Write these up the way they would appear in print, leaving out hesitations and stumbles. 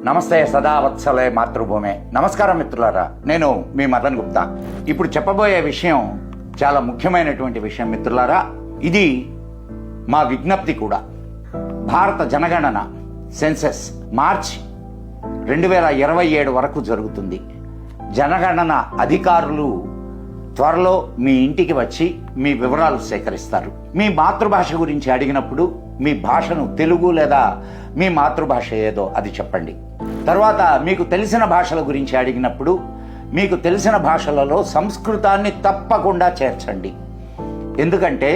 నమస్తే సదావత్సలే మాతృభూమే. నమస్కారం మిత్రులారా, నేను మీ మదన్ గుప్తా. ఇప్పుడు చెప్పబోయే విషయం చాలా ముఖ్యమైనటువంటి విషయం మిత్రులారా. ఇది మా విజ్ఞప్తి కూడా. భారత జనగణన సెన్సస్ మార్చి 2027 వరకు జరుగుతుంది. జనగణన అధికారులు త్వరలో మీ ఇంటికి వచ్చి మీ వివరాలు సేకరిస్తారు. మీ మాతృభాష గురించి అడిగినప్పుడు మీ భాషను తెలుగు లేదా మీ మాతృభాష ఏదో అది చెప్పండి. తర్వాత మీకు తెలిసిన భాషల గురించి అడిగినప్పుడు మీకు తెలిసిన భాషలలో సంస్కృతాన్ని తప్పకుండా చేర్చండి. ఎందుకంటే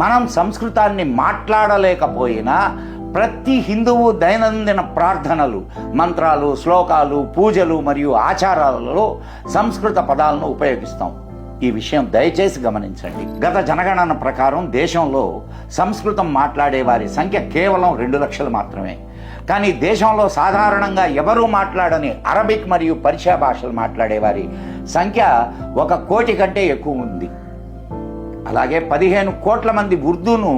మనం సంస్కృతాన్ని మాట్లాడలేకపోయినా ప్రతి హిందువు దైనందిన ప్రార్థనలు, మంత్రాలు, శ్లోకాలు, పూజలు మరియు ఆచారాలలో సంస్కృత పదాలను ఉపయోగిస్తాం. ఈ విషయం దయచేసి గమనించండి. గత జనగణన ప్రకారం దేశంలో సంస్కృతం మాట్లాడే వారి సంఖ్య కేవలం 2 లక్షలు మాత్రమే. కానీ దేశంలో సాధారణంగా ఎవరూ మాట్లాడని అరబిక్ మరియు పర్షియా భాషలు మాట్లాడే వారి సంఖ్య 1 కోటి కంటే ఎక్కువ ఉంది. అలాగే 15 కోట్ల మంది ఉర్దూను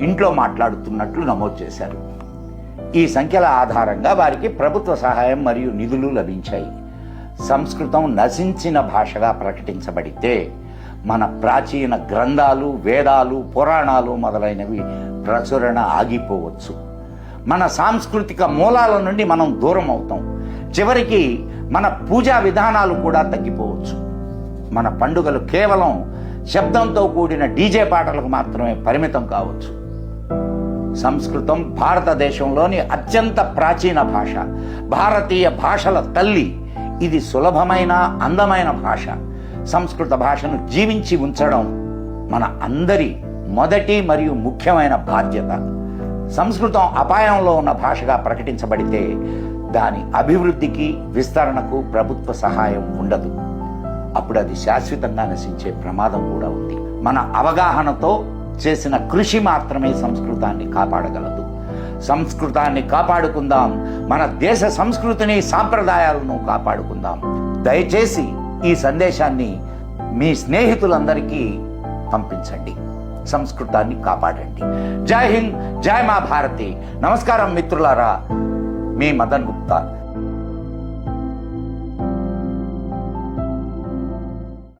ఇంట్లో మాట్లాడుతున్నట్లు నమోదు చేశారు. ఈ సంఖ్యల ఆధారంగా వారికి ప్రభుత్వ సహాయం మరియు నిధులు లభించాయి. సంస్కృతం నశించిన భాషగా ప్రకటించబడితే మన ప్రాచీన గ్రంథాలు, వేదాలు, పురాణాలు మొదలైనవి ప్రచురణ ఆగిపోవచ్చు. మన సాంస్కృతిక మూలాల నుండి మనం దూరం అవుతాం. చివరికి మన పూజా విధానాలు కూడా తగ్గిపోవచ్చు. మన పండుగలు కేవలం శబ్దంతో కూడిన డీజే పాటలకు మాత్రమే పరిమితం కావచ్చు. సంస్కృతం భారతదేశంలోని అత్యంత ప్రాచీన భాష, భారతీయ భాషల తల్లి. ఇది సులభమైన, అందమైన భాష. సంస్కృత భాషను జీవించి ఉంచడం మన అందరి మొదటి మరియు ముఖ్యమైన బాధ్యత. సంస్కృతం అపాయంలో ఉన్న భాషగా ప్రకటించబడితే దాని అభివృద్ధికి, విస్తరణకు ప్రభుత్వ సహాయం ఉండదు. అప్పుడు అది శాశ్వతంగా నశించే ప్రమాదం కూడా ఉంది. మన అవగాహనతో చేసిన కృషి మాత్రమే సంస్కృతాన్ని కాపాడగలదు. సంస్కృతాన్ని కాపాడుకుందాం. మన దేశ సంస్కృతిని, సాంప్రదాయాలను కాపాడుకుందాం. దయచేసి ఈ సందేశాన్ని మీ స్నేహితులందరికీ పంపించండి. సంస్కృతాన్ని కాపాడండి. జై హింద్, జై మా భారతి. నమస్కారం మిత్రులారా, మీ మదన్ గుప్తా.